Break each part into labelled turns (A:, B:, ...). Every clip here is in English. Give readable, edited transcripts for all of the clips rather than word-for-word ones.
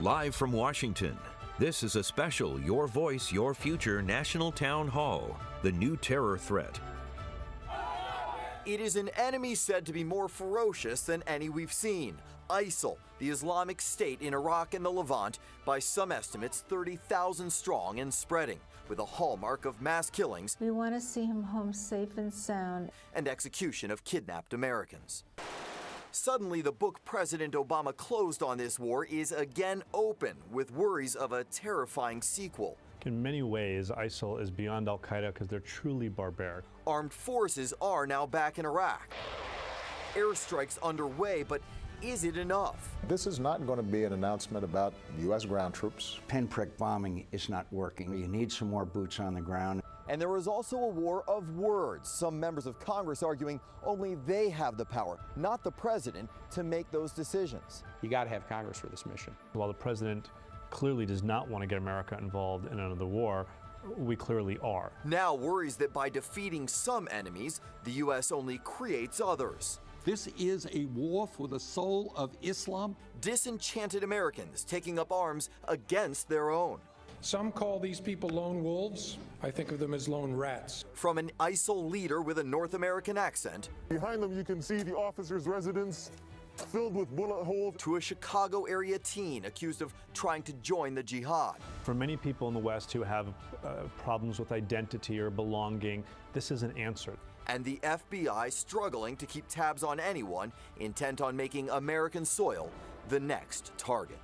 A: Live from Washington, this is a special Your Voice, Your Future National Town Hall, the new terror threat.
B: It is an enemy said to be more ferocious than any we've seen. ISIL, the Islamic State in Iraq and the Levant, by some estimates 30,000 strong and spreading, with a hallmark of mass killings.
C: We want to see him home safe and sound.
B: And execution of kidnapped Americans. Suddenly, the book President Obama closed on this war is again open, with worries of a terrifying sequel.
D: In many ways, ISIL is beyond al-Qaeda because they're truly barbaric.
B: Armed forces are now back in Iraq. Airstrikes underway, but is it enough?
E: This is not going to be an announcement about U.S. ground troops.
F: Pinprick bombing is not working. You need some more boots on the ground.
B: And there is also a war of words. Some members of Congress arguing only they have the power, not the president, to make those decisions.
G: You got to have Congress for this mission.
D: While the president clearly does not want to get America involved in another war, we clearly are.
B: Now worries that by defeating some enemies, the U.S. only creates others.
H: This is a war for the soul of Islam.
B: Disenchanted Americans taking up arms against their own.
I: Some call these people lone wolves. I think of them as lone rats.
B: From an ISIL leader with a North American accent.
J: Behind them you can see the officer's residence filled with bullet holes.
B: To a Chicago area teen accused of trying to join the jihad.
D: For many people in the West who have problems with identity or belonging, this is an answer.
B: And the FBI struggling to keep tabs on anyone intent on making American soil the next target.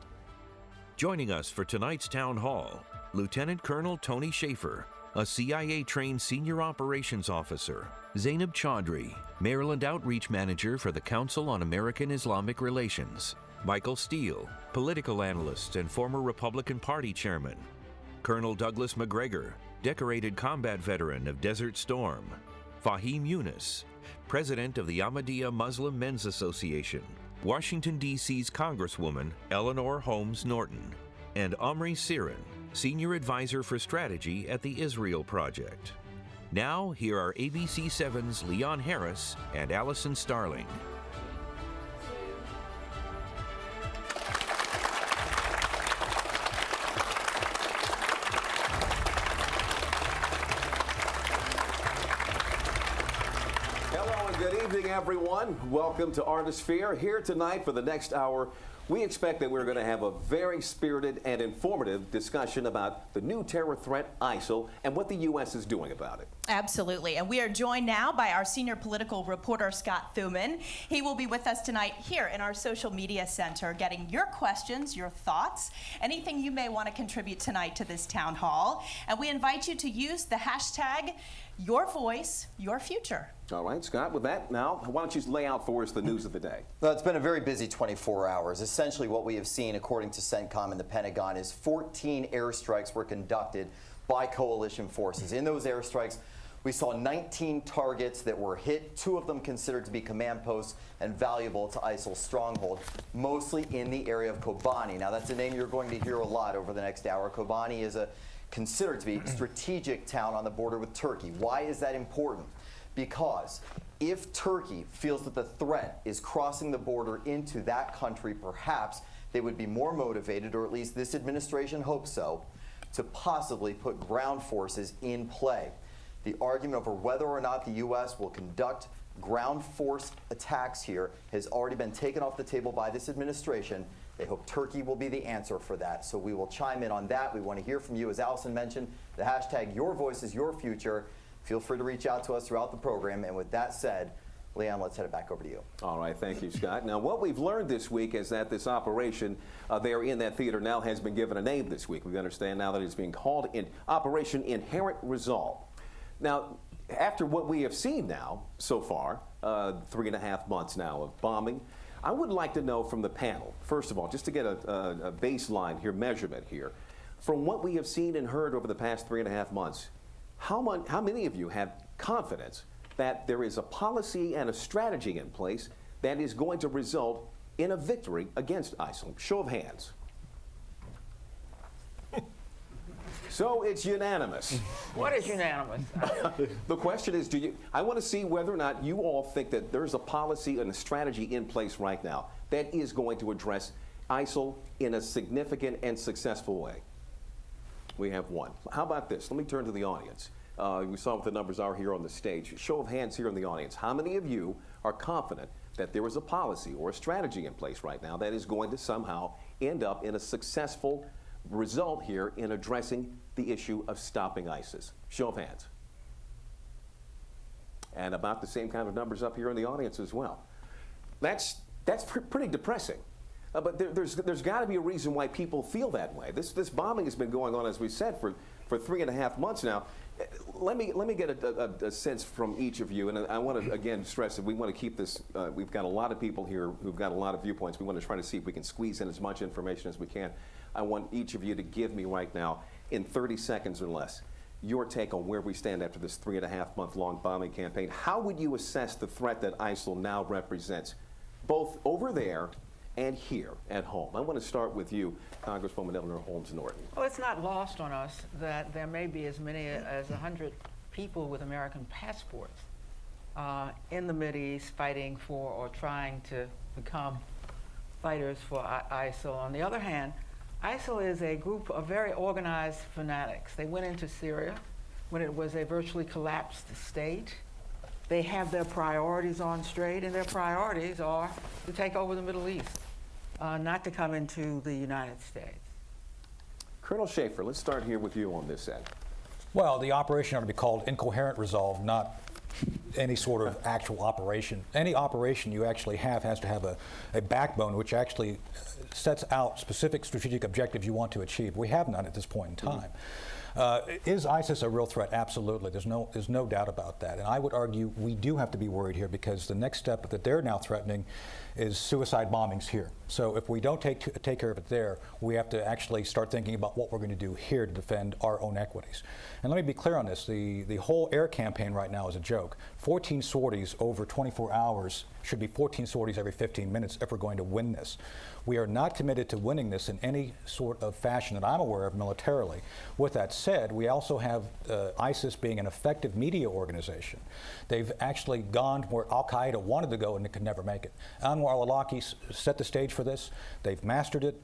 A: Joining us for tonight's town hall, Lieutenant Colonel Tony Schaefer, a CIA-trained senior operations officer, Zainab Chaudhry, Maryland Outreach Manager for the Council on American Islamic Relations, Michael Steele, political analyst and former Republican Party chairman, Colonel Douglas McGregor, decorated combat veteran of Desert Storm, Fahim Yunus, president of the Ahmadiyya Muslim Men's Association, Washington, D.C.'s Congresswoman Eleanor Holmes Norton, and Omri Sirin, senior advisor for strategy at the Israel Project. Now, here are ABC7's Leon Harris and Allison Starling.
K: Good evening, everyone. Welcome to Artisphere. Here tonight for the next hour, we expect that we're going to have a very spirited and informative discussion about the new terror threat, ISIL, and what the U.S. is doing about it.
L: Absolutely. And we are joined now by our senior political reporter, Scott Thuman. He will be with us tonight here in our social media center, getting your questions, your thoughts, anything you may want to contribute tonight to this town hall. And we invite you to use the hashtag #YourVoiceYourFuture.
K: All right, Scott, with that, now, why don't you lay out for us the news of the day?
B: Well, it's been a very busy 24 hours. Essentially what we have seen, according to CENTCOM and the Pentagon, is 14 airstrikes were conducted by coalition forces. In those airstrikes, we saw 19 targets that were hit, 2 of them considered to be command posts and valuable to ISIL's stronghold, mostly in the area of Kobani. Now, that's a name you're going to hear a lot over the next hour. Kobani is considered to be a strategic town on the border with Turkey. Why is that important? Because if Turkey feels that the threat is crossing the border into that country, perhaps they would be more motivated, or at least this administration hopes so, to possibly put ground forces in play. The argument over whether or not the U.S. will conduct ground force attacks here has already been taken off the table by this administration. They hope Turkey will be the answer for that. So we will chime in on that. We want to hear from you. As Allison mentioned, the hashtag #YourVoiceIsYourFuture. Feel free to reach out to us throughout the program. And with that said, Leon, let's head it back over to you.
K: All right, thank you, Scott. Now, what we've learned this week is that this operation there in that theater now has been given a name this week. We understand now that it's being called Operation Inherent Resolve. Now, after what we have seen now so far, 3.5 months now of bombing, I would like to know from the panel, first of all, just to get a baseline here, measurement here, from what we have seen and heard over the past 3.5 months, how many of you have confidence that there is a policy and a strategy in place that is going to result in a victory against ISIL? Show of hands. So it's unanimous.
M: What is unanimous?
K: The question is, I want to see whether or not you all think that there's a policy and a strategy in place right now that is going to address ISIL in a significant and successful way? We have one. How about this? Let me turn to the audience. We saw what the numbers are here on the stage. Show of hands here in the audience. How many of you are confident that there is a policy or a strategy in place right now that is going to somehow end up in a successful result here in addressing the issue of stopping ISIS? Show of hands. And about the same kind of numbers up here in the audience as well. That's pretty depressing. But there's got to be a reason why people feel that way. This bombing has been going on, as we said, for 3.5 months now. Let me get a sense from each of you, and I want to again stress that we want to keep this. We've got a lot of people here who've got a lot of viewpoints. We want to try to see if we can squeeze in as much information as we can. I want each of you to give me right now, in 30 seconds or less, your take on where we stand after this 3.5-month-long bombing campaign. How would you assess the threat that ISIL now represents, both over there and here at home? I want to start with you, Congresswoman Eleanor Holmes Norton.
M: Well, it's not lost on us that there may be as many as 100 people with American passports in the Mideast fighting for or trying to become fighters for ISIL. On the other hand, ISIL is a group of very organized fanatics. They went into Syria when it was a virtually collapsed state. They have their priorities on straight, and their priorities are to take over the Middle East, not to come into the United States.
K: Colonel Schaefer, let's start here with you on this end.
N: Well, the operation ought to be called Incoherent Resolve, not any sort of actual operation. Any operation you actually have has to have a backbone which actually sets out specific strategic objectives you want to achieve. We have none at this point in time. Is ISIS a real threat? Absolutely. There's no doubt about that. And I would argue we do have to be worried here because the next step that they're now threatening is suicide bombings here. So if we don't take care of it there, we have to actually start thinking about what we're going to do here to defend our own equities. And let me be clear on this. The whole air campaign right now is a joke. 14 sorties over 24 hours should be 14 sorties every 15 minutes if we're going to win this. We are not committed to winning this in any sort of fashion that I'm aware of militarily. With that said, we also have ISIS being an effective media organization. They've actually gone where al-Qaeda wanted to go and it could never make it. Anwar al-Awlaki set the stage for this. They've mastered it.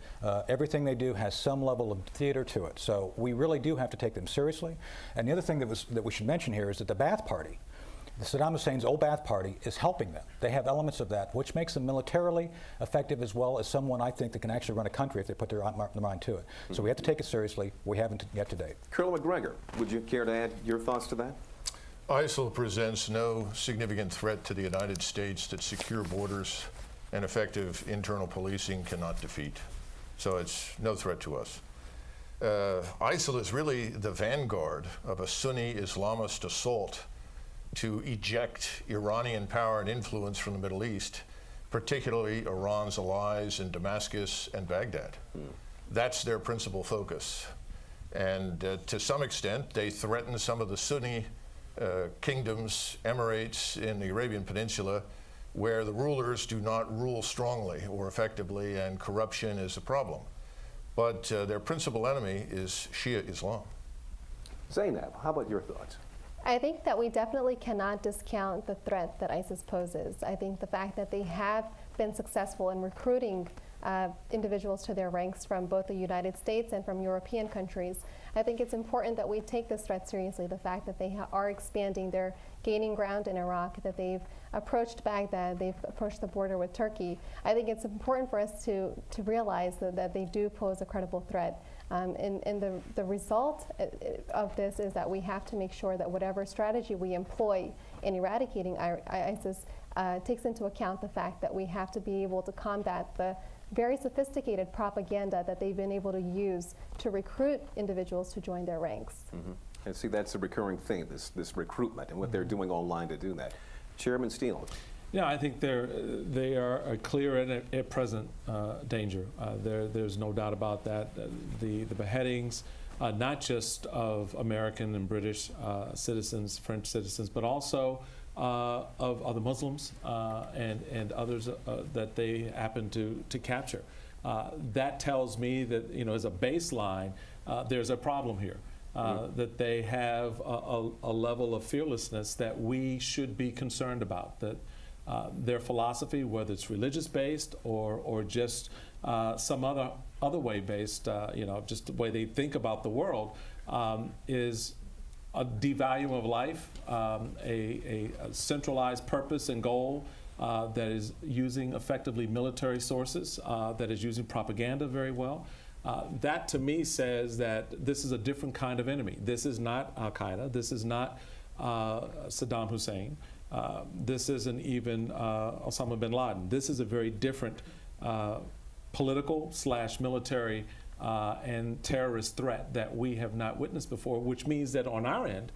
N: Everything they do has some level of theater to it. So we really do have to take them seriously. And the other thing that we should mention here is that the Ba'ath Party, Saddam Hussein's old Ba'ath Party, is helping them. They have elements of that, which makes them militarily effective as well as someone I think that can actually run a country if they put their mind to it. So we have to take it seriously. We haven't yet to date.
K: Colonel McGregor, would you care to add your thoughts to that?
O: ISIL presents no significant threat to the United States that secure borders and effective internal policing cannot defeat. So it's no threat to us. ISIL is really the vanguard of a Sunni Islamist assault to eject Iranian power and influence from the Middle East, particularly Iran's allies in Damascus and Baghdad. That's their principal focus. And to some extent, they threaten some of the Sunni kingdoms, emirates in the Arabian Peninsula, where the rulers do not rule strongly or effectively, and corruption is a problem. But their principal enemy is Shia Islam.
K: Zainab, how about your thoughts?
P: I think that we definitely cannot discount the threat that ISIS poses. I think the fact that they have been successful in recruiting individuals to their ranks from both the United States and from European countries, I think it's important that we take this threat seriously. The fact that they are expanding, they're gaining ground in Iraq, that they've approached Baghdad, they've approached the border with Turkey. I think it's important for us to realize that they do pose a credible threat. And the result of this is that we have to make sure that whatever strategy we employ in eradicating ISIS takes into account the fact that we have to be able to combat the very sophisticated propaganda that they've been able to use to recruit individuals to join their ranks.
K: And see, that's a recurring thing, this recruitment and what they're doing online to do that. Chairman Steele.
Q: Yeah, I think they are a clear and at present danger. There's no doubt about that. The beheadings, not just of American and British citizens, French citizens, but also of other Muslims and others that they happen to capture. That tells me that, as a baseline, there's a problem here. That they have a level of fearlessness that we should be concerned about. That their philosophy, whether it's religious-based or just some other way-based, just the way they think about the world, is a devaluing of life, a centralized purpose and goal that is using effectively military sources, that is using propaganda very well. That to me says that this is a different kind of enemy. This is not Al-Qaeda. This is not Saddam Hussein. This isn't even Osama bin Laden. This is a very different political / military and terrorist threat that we have not witnessed before, which means that on our end,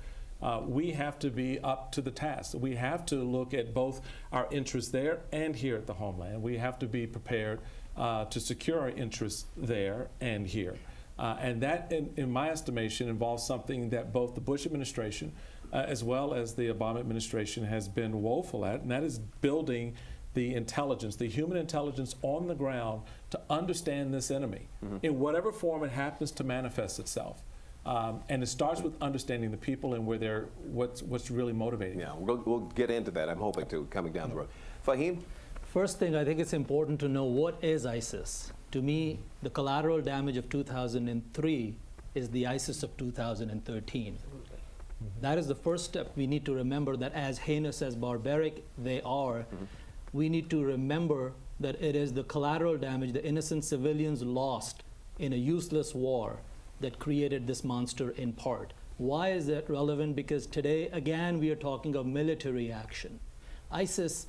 Q: we have to be up to the task. We have to look at both our interests there and here at the homeland. We have to be prepared to secure our interests there and here. And that, in my estimation, involves something that both the Bush administration as well as the Obama administration has been woeful at, and that is building the intelligence, the human intelligence on the ground to understand this enemy in whatever form it happens to manifest itself. And it starts with understanding the people and where what's really motivating.
K: Yeah, we'll get into that, I'm hoping to, coming down the road. Fahim?
R: First thing, I think it's important to know what is ISIS. To me, the collateral damage of 2003 is the ISIS of 2013. That is the first step. We need to remember that as heinous, as barbaric they are, we need to remember that it is the collateral damage, the innocent civilians lost in a useless war that created this monster in part. Why is that relevant? Because today, again, we are talking of military action. ISIS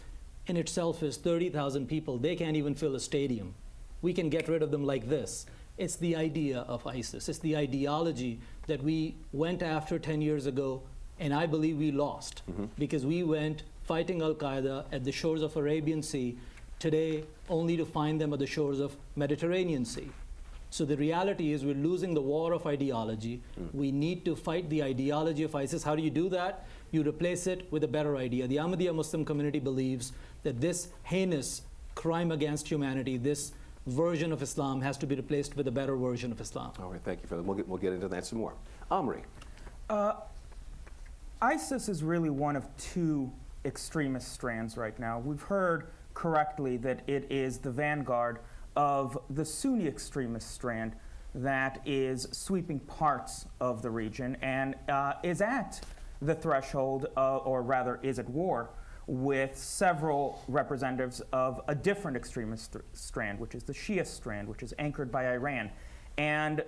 R: in itself is 30,000 people. They can't even fill a stadium. We can get rid of them like this. It's the idea of ISIS. It's the ideology that we went after 10 years ago, and I believe we lost because we went fighting Al-Qaeda at the shores of Arabian Sea, today only to find them at the shores of Mediterranean Sea. So the reality is we're losing the war of ideology. We need to fight the ideology of ISIS. How do you do that? You replace it with a better idea. The Ahmadiyya Muslim community believes that this heinous crime against humanity, this version of Islam has to be replaced with a better version of Islam.
K: All right, thank you for that. We'll get into that some more. Omri.
S: ISIS is really one of two extremist strands right now. We've heard correctly that it is the vanguard of the Sunni extremist strand that is sweeping parts of the region and is at the threshold, or rather is at war with several representatives of a different extremist strand, which is the Shia strand, which is anchored by Iran. And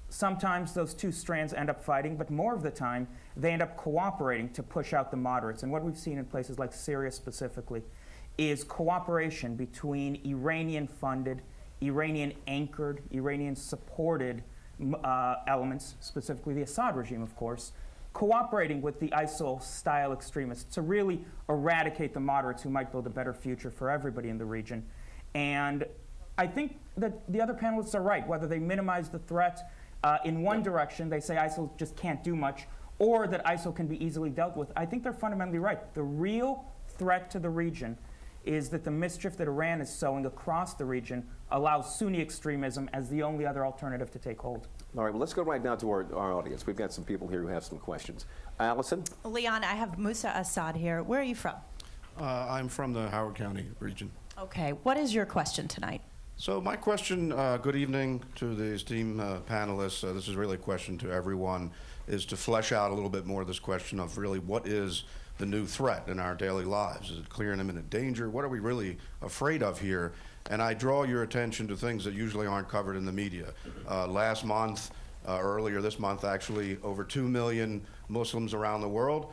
S: sometimes those two strands end up fighting, but more of the time they end up cooperating to push out the moderates. And what we've seen in places like Syria specifically is cooperation between Iranian-funded, Iranian-anchored, Iranian-supported elements, specifically the Assad regime, of course, cooperating with the ISIL-style extremists to really eradicate the moderates who might build a better future for everybody in the region. And I think that the other panelists are right, whether they minimize the threat in one direction, they say ISIL just can't do much, or that ISIL can be easily dealt with. I think they're fundamentally right. The real threat to the region is that the mischief that Iran is sowing across the region allows Sunni extremism as the only other alternative to take hold.
K: All right, well, let's go right now to our audience. We've got some people here who have some questions. Allison?
L: Leon, I have Musa Assad here. Where are you from?
T: I'm from the Howard County region.
L: Okay, what is your question tonight?
T: So my question, good evening to the esteemed panelists. This is really a question to everyone, is to flesh out a little bit more this question of really what is the new threat in our daily lives? Is it clear and imminent danger? What are we really afraid of here? And I draw your attention to things that usually aren't covered in the media. Last month, earlier this month actually, over 2 million Muslims around the world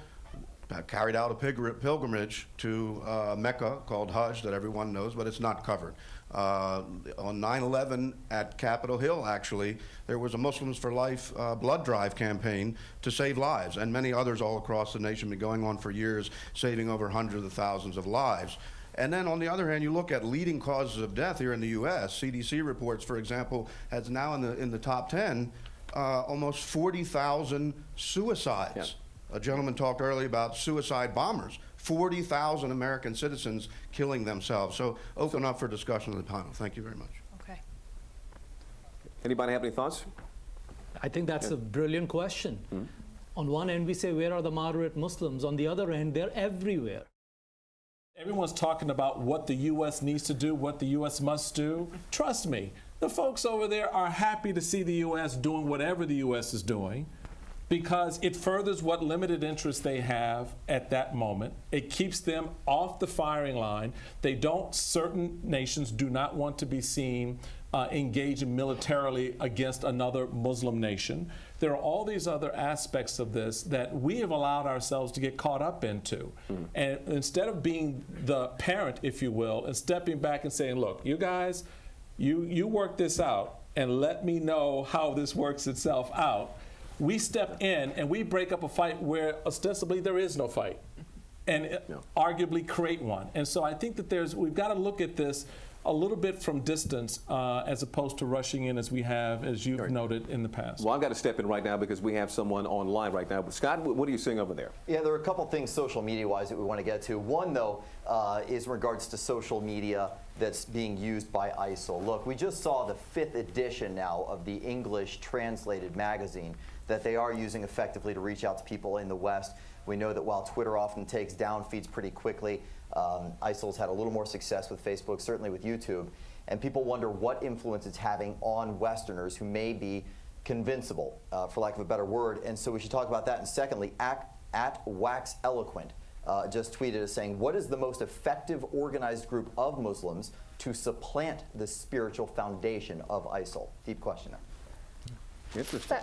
T: carried out a pilgrimage to Mecca called Hajj that everyone knows, but it's not covered. On 9/11 at Capitol Hill, actually, there was a Muslims for Life blood drive campaign to save lives, and many others all across the nation been going on for years, saving over hundreds of thousands of lives. And then on the other hand, you look at leading causes of death here in the U.S. CDC reports, for example, has now in the top 10 almost 40,000 suicides. Yeah. A gentleman talked earlier about suicide bombers. 40,000 American citizens killing themselves. So open up for discussion on the panel. Thank you very much.
L: Okay.
K: Anybody have any thoughts?
R: I think that's a brilliant question. On one end, we say, where are the moderate Muslims? On the other end, they're everywhere.
Q: Everyone's talking about what the U.S. needs to do, what the U.S. must do. Trust me, the folks over there are happy to see the U.S. doing whatever the U.S. is doing, because it furthers what limited interest they have at that moment. It keeps them off the firing line. Certain nations do not want to be seen engaging militarily against another Muslim nation. There are all these other aspects of this that we have allowed ourselves to get caught up into. And instead of being the parent, if you will, and stepping back and saying, look, you guys, you work this out and let me know how this works itself out, we step in and we break up a fight where ostensibly there is no fight, and arguably create one. And so I think that we've got to look at this a little bit from distance as opposed to rushing in as we have, as you've noted in the past.
K: Well, I've got to step in right now because we have someone online right now. But Scott, what are you seeing over there? Yeah,
B: there are a couple things social media-wise that we want to get to. One, though, is in regards to social media that's being used by ISIL. Look, we just saw the 5th edition now of the English translated magazine that they are using effectively to reach out to people in the West. We know that while Twitter often takes down feeds pretty quickly, ISIL's had a little more success with Facebook, certainly with YouTube, and people wonder what influence it's having on Westerners who may be convincible, for lack of a better word. And so we should talk about that. And secondly, at Wax Eloquent just tweeted us saying, what is the most effective organized group of Muslims to supplant the spiritual foundation of ISIL? Deep question there.
K: Interesting.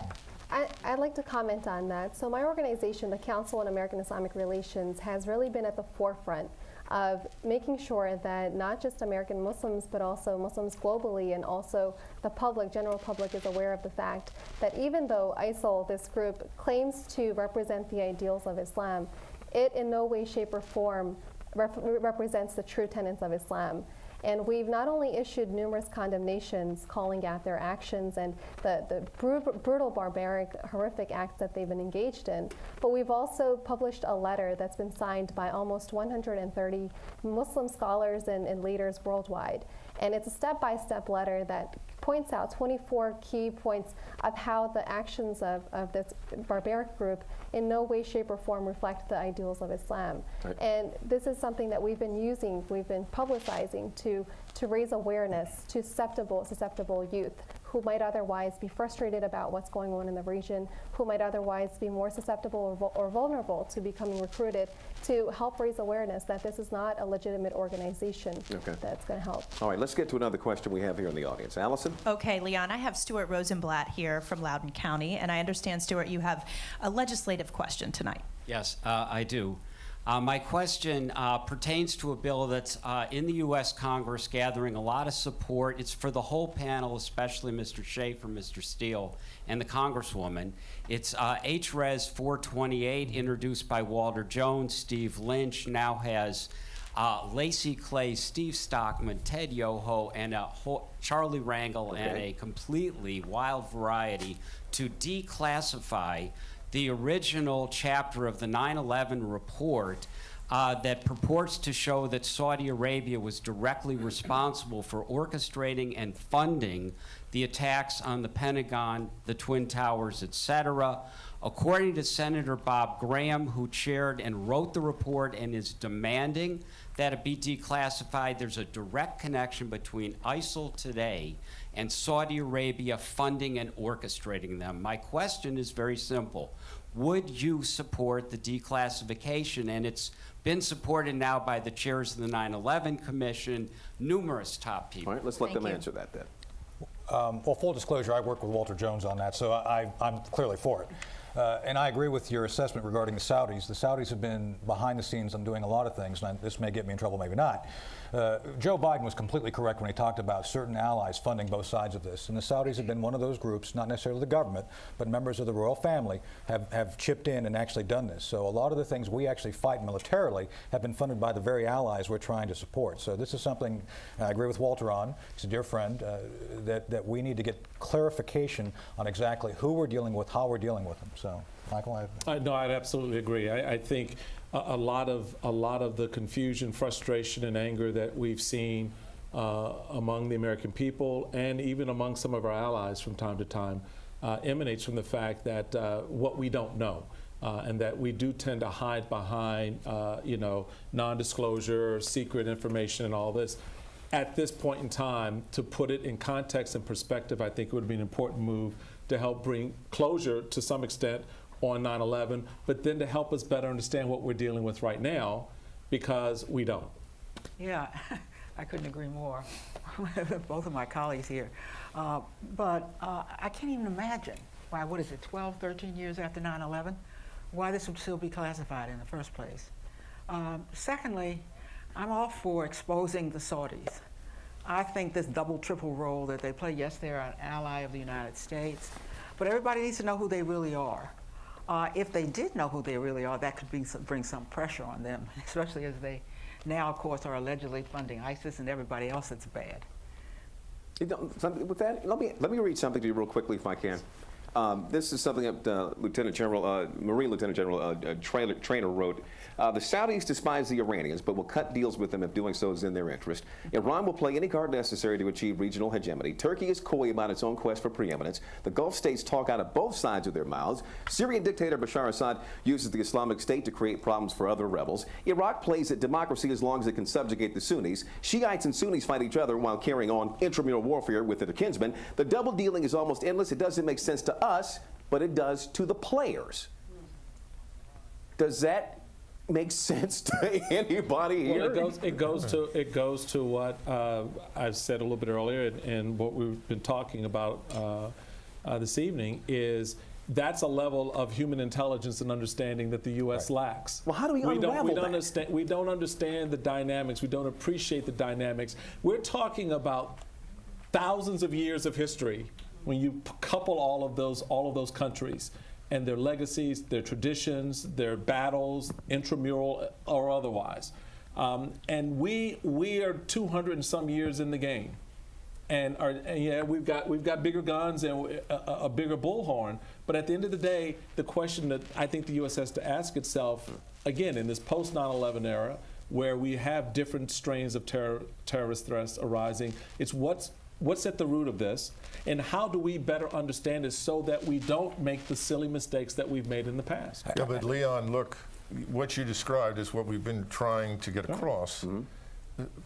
P: I'd like to comment on that. So my organization, the Council on American Islamic Relations, has really been at the forefront of making sure that not just American Muslims, but also Muslims globally, and also the public, general public, is aware of the fact that even though ISIL, this group, claims to represent the ideals of Islam, it in no way, shape, or form represents the true tenets of Islam. And we've not only issued numerous condemnations calling out their actions and the brutal, barbaric, horrific acts that they've been engaged in, but we've also published a letter that's been signed by almost 130 Muslim scholars and leaders worldwide. And it's a step-by-step letter that points out 24 key points of how the actions of this barbaric group in no way, shape, or form reflect the ideals of Islam. Right. And this is something that we've been using, we've been publicizing to raise awareness to susceptible youth who might otherwise be frustrated about what's going on in the region, who might otherwise be more susceptible or vulnerable to becoming recruited, to help raise awareness that this is not a legitimate organization that's going to help.
K: All right, let's get to another question we have here in the audience. Allison?
L: Okay, Leon, I have Stuart Rosenblatt here from Loudoun County, and I understand, Stuart, you have a legislative question tonight.
U: Yes, I do. My question pertains to a bill that's in the U.S. Congress gathering a lot of support. It's for the whole panel, especially Mr. Schaefer, Mr. Steele, and the Congresswoman. It's HRES 428, introduced by Walter Jones. Steve Lynch now has Lacey Clay, Steve Stockman, Ted Yoho, and Charlie Rangel, and a completely wild variety to declassify the original chapter of the 9/11 report that purports to show that Saudi Arabia was directly responsible for orchestrating and funding the attacks on the Pentagon, the Twin Towers, etc. According to Senator Bob Graham, who chaired and wrote the report and is demanding that it be declassified, there's a direct connection between ISIL today and Saudi Arabia funding and orchestrating them. My question is very simple. Would you support the declassification? And it's been supported now by the chairs of the 9/11 Commission, numerous top people.
K: All right, let's let them answer that then.
N: Well, full disclosure, I work with Walter Jones on that, so I'm clearly for it. And I agree with your assessment regarding the Saudis. The Saudis have been behind the scenes on doing a lot of things, and this may get me in trouble, maybe not. Joe Biden was completely correct when he talked about certain allies funding both sides of this. And the Saudis have been one of those groups, not necessarily the government, but members of the royal family have chipped in and actually done this. So a lot of the things we actually fight militarily have been funded by the very allies we're trying to support. So this is something I agree with Walter on. He's a dear friend, that we need to get clarification on exactly who we're dealing with, how we're dealing with them. So, Michael?
Q: No, I'd absolutely agree. I think a lot of the confusion, frustration, and anger that we've seen among the American people and even among some of our allies from time to time emanates from the fact that what we don't know. and that we do tend to hide behind, non-disclosure, secret information, and all this. At this point in time, to put it in context and perspective, I think it would be an important move to help bring closure to some extent on 9/11, but then to help us better understand what we're dealing with right now, because we don't.
M: Yeah, I couldn't agree more with both of my colleagues here. But I can't even imagine why, 12, 13 years after 9/11, why this would still be classified in the first place. Secondly, I'm all for exposing the Saudis. I think this double, triple role that they play, yes, they're an ally of the United States, but everybody needs to know who they really are. If they did know who they really are, that could bring some pressure on them, especially as they now, of course, are allegedly funding ISIS and everybody else that's bad.
K: With that, let me read something to you real quickly, if I can. This is something that Marine Lieutenant General Traynor wrote. The Saudis despise the Iranians, but will cut deals with them if doing so is in their interest. Iran will play any card necessary to achieve regional hegemony. Turkey is coy about its own quest for preeminence. The Gulf states talk out of both sides of their mouths. Syrian dictator Bashar Assad uses the Islamic State to create problems for other rebels. Iraq plays at democracy as long as it can subjugate the Sunnis. Shiites and Sunnis fight each other while carrying on intramural warfare with their kinsmen. The double dealing is almost endless. It doesn't make sense to us, but it does to the players. Does that make sense to anybody here?
Q: Well, it goes to what I've said a little bit earlier, and what we've been talking about this evening is that's a level of human intelligence and understanding that the U.S. lacks.
K: Well, how do we unravel that?
Q: We don't understand the dynamics. We don't appreciate the dynamics. We're talking about thousands of years of history when you couple all of those countries and their legacies, their traditions, their battles, intramural or otherwise. And we are 200 and some years in the game. And we've got bigger guns and a bigger bullhorn. But at the end of the day, the question that I think the U.S. has to ask itself, again, in this post 9/11 era, where we have different strains of terrorist threats arising, it's what's at the root of this, and how do we better understand it so that we don't make the silly mistakes that we've made in the past?
O: Yeah, but Leon, look, what you described is what we've been trying to get across.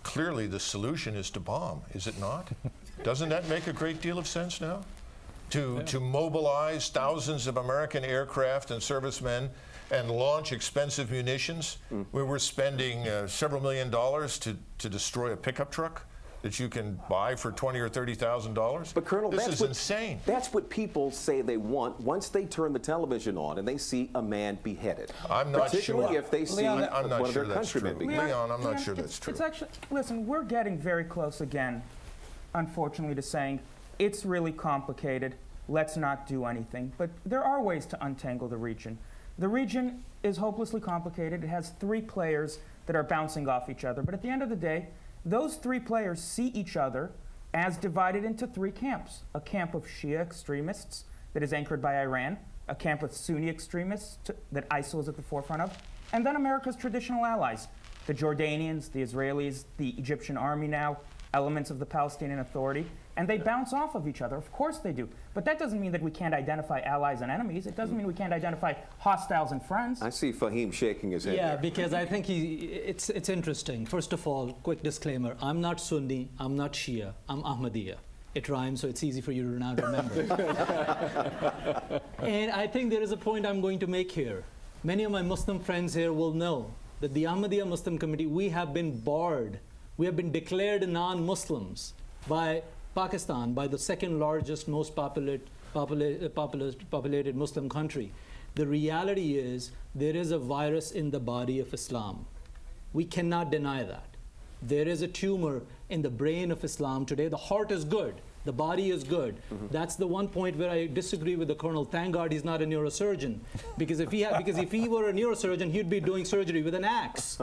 O: Clearly, the solution is to bomb, is it not? Doesn't that make a great deal of sense now? To mobilize thousands of American aircraft and servicemen and launch expensive munitions, where we're spending several $1 million to destroy a pickup truck that you can buy for $20,000 or $30,000.
K: But Colonel,
O: this is insane.
K: That's what people say they want once they turn the television on and they see a man beheaded.
O: I'm not
K: Particularly
O: sure.
K: if they see
O: Leon, I'm not
K: one
O: sure
K: of their
O: that's
K: countrymen
O: true.
K: beheaded.
O: Leon, I'm not sure that's true.
S: It's actually, listen, we're getting very close again, unfortunately, to saying it's really complicated. Let's not do anything. But there are ways to untangle the region. The region is hopelessly complicated. It has 3 players that are bouncing off each other. But at the end of the day, those 3 players see each other as divided into 3 camps. A camp of Shia extremists that is anchored by Iran, a camp of Sunni extremists that ISIL is at the forefront of, and then America's traditional allies, the Jordanians, the Israelis, the Egyptian army now, elements of the Palestinian Authority, and they bounce off of each other. Of course they do. But that doesn't mean that we can't identify allies and enemies. It doesn't mean we can't identify hostiles and friends.
K: I see Fahim shaking his head.
R: Yeah,
K: there.
R: because I think it's interesting. First of all, quick disclaimer, I'm not Sunni, I'm not Shia, I'm Ahmadiyya. It rhymes, so it's easy for you to now remember. And I think there is a point I'm going to make here. Many of my Muslim friends here will know that the Ahmadiyya Muslim community, we have been barred. We have been declared non-Muslims by Pakistan, by the second largest, most populated Muslim country. The reality is there is a virus in the body of Islam. We cannot deny that. There is a tumor in the brain of Islam today. The heart is good. The body is good. That's the one point where I disagree with the colonel. Thank God he's not a neurosurgeon, because if he were a neurosurgeon, he'd be doing surgery with an axe.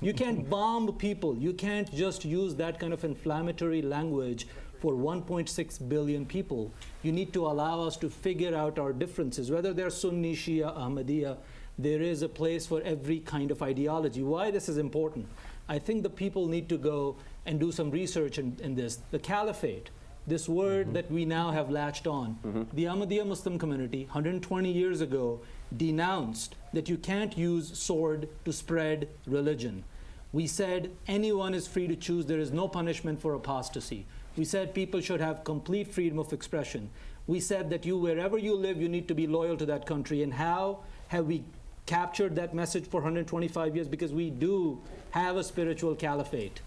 R: You can't bomb people. You can't just use that kind of inflammatory language for 1.6 billion people. You need to allow us to figure out our differences, whether they're Sunni, Shia, Ahmadiyya. There is a place for every kind of ideology. Why this is important? I think the people need to go and do some research in this. The caliphate this word that we now have latched on. The Ahmadiyya Muslim community 120 years ago denounced that you can't use sword to spread religion. We said anyone is free to choose. There is no punishment for apostasy. We said people should have complete freedom of expression. We said that wherever you live, you need to be loyal to that country. And how have we captured that message for 125 years? Because we do have a spiritual caliphate.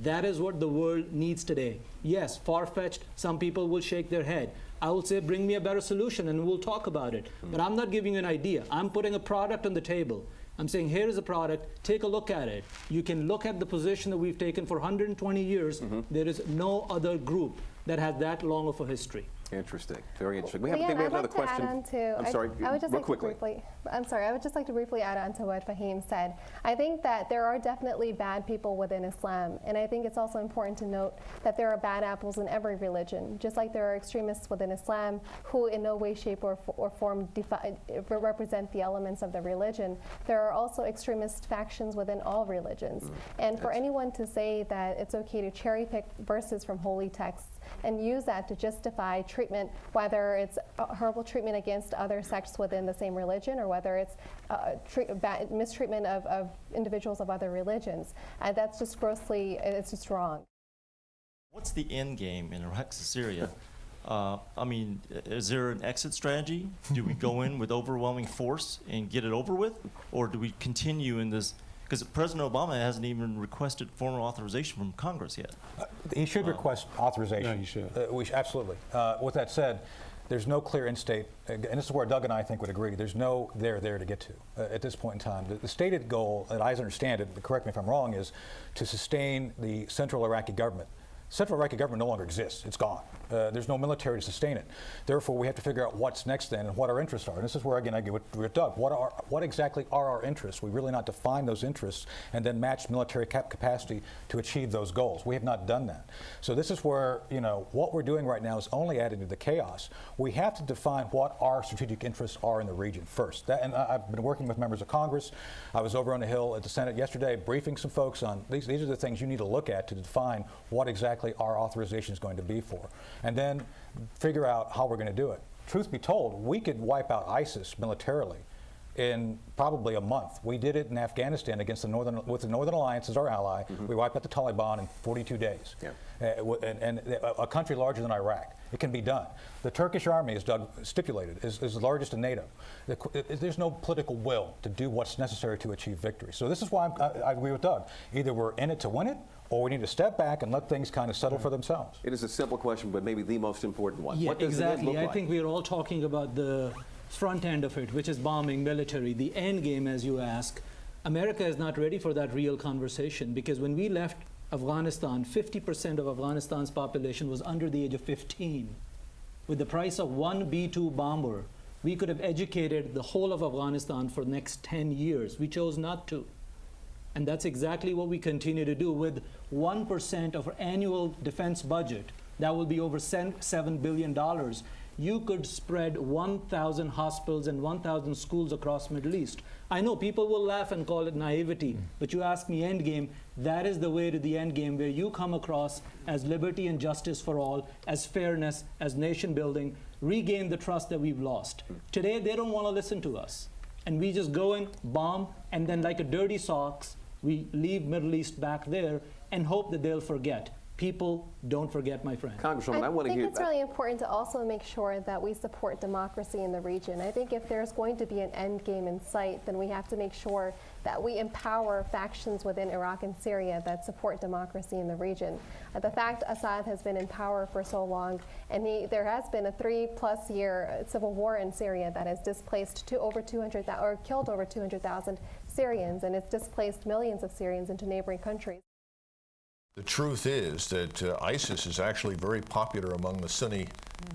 R: That is what the world needs today. Yes, far-fetched, some people will shake their head. I will say, bring me a better solution and we'll talk about it. But I'm not giving you an idea. I'm putting a product on the table. I'm saying, here is a product, take a look at it. You can look at the position that we've taken for 120 years. There is no other group that has that long of a history.
K: Interesting. Very interesting. We
P: Well,
K: have
P: I'd
K: another
P: like to
K: question.
P: add on to,
K: I'm sorry,
P: I would just
K: real
P: like
K: quickly.
P: To briefly, I'm sorry, I would just like to briefly add on to what Fahim said. I think that there are definitely bad people within Islam, and I think it's also important to note that there are bad apples in every religion. Just like there are extremists within Islam who in no way, shape, or form represent the elements of the religion, there are also extremist factions within all religions. And for anyone to say that it's okay to cherry pick verses from holy texts and use that to justify treatment, whether it's horrible treatment against other sects within the same religion or whether it's mistreatment of individuals of other religions. That's just grossly, it's just wrong.
C: What's the end game in Iraq and Syria? I mean, is there an exit strategy? Do we go in with overwhelming force and get it over with? Or do we continue in this? Because President Obama hasn't even requested formal authorization from Congress yet.
N: He should request authorization.
Q: Yeah, he should.
N: Absolutely. With that said, there's no clear end state, and this is where Doug and I think would agree, there's no there to get to at this point in time. The stated goal, and I understand it, but correct me if I'm wrong, is to sustain the central Iraqi government. Central Iraqi government no longer exists. It's gone. There's no military to sustain it. Therefore, we have to figure out what's next then and what our interests are. And this is where, again, I get with Doug. What exactly are our interests? We really not define those interests and then match military capacity to achieve those goals. We have not done that. So this is where, what we're doing right now is only adding to the chaos. We have to define what our strategic interests are in the region first. And I've been working with members of Congress. I was over on the Hill at the Senate yesterday briefing some folks on these are the things you need to look at to define what exactly our authorization is going to be for, and then figure out how we're going to do it. Truth be told, we could wipe out ISIS militarily in probably a month. We did it in Afghanistan with the Northern Alliance as our ally. We wiped out the Taliban in 42 days. And a country larger than Iraq. It can be done. The Turkish army, as Doug stipulated, is the largest in NATO. There's no political will to do what's necessary to achieve victory. So this is why I agree with Doug. Either we're in it to win it, or we need to step back and let things kind of settle for themselves.
K: It is a simple question, but maybe the most important one.
R: Yeah,
K: what does
R: exactly.
K: the end look
R: I
K: like?
R: think we're all talking about the front end of it, which is bombing, military. The end game, as you ask, America is not ready for that real conversation, because when we left Afghanistan, 50% of Afghanistan's population was under the age of 15. With the price of one B-2 bomber, we could have educated the whole of Afghanistan for the next 10 years. We chose not to. And that's exactly what we continue to do. With 1% of our annual defense budget, that will be over $7 billion. You could spread 1,000 hospitals and 1,000 schools across the Middle East. I know people will laugh and call it naivety, but you ask me end game, that is the way to the end game, where you come across as liberty and justice for all, as fairness, as nation building, regain the trust that we've lost. Today, they don't want to listen to us. And we just go in, bomb, and then like a dirty socks, we leave Middle East back there and hope that they'll forget. People don't forget, my friend.
K: Congresswoman, I want to
P: I
K: hear.
P: think it's really important to also make sure that we support democracy in the region. I think if there's going to be an end game in sight, then we have to make sure that we empower factions within Iraq and Syria that support democracy in the region. The fact Assad has been in power for so long, and there has been a 3+ year civil war in Syria that has displaced killed over 200,000 Syrians, and it's displaced millions of Syrians into neighboring countries.
O: The truth is that ISIS is actually very popular among the Sunni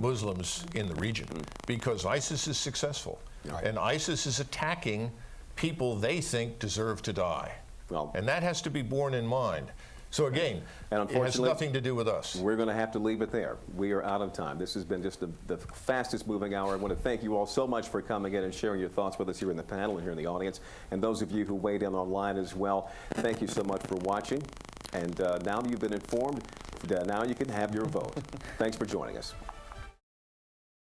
O: Muslims in the region because ISIS is successful. And ISIS is attacking people they think deserve to die. And that has to be borne in mind. So again,
K: and
O: it has nothing to do with us.
K: We're going to have to leave it there. We are out of time. This has been just the fastest moving hour. I want to thank you all so much for coming in and sharing your thoughts with us here in the panel and here in the audience. And those of you who weighed in online as well, thank you so much for watching. And now you've been informed, now you can have your vote. Thanks for joining us.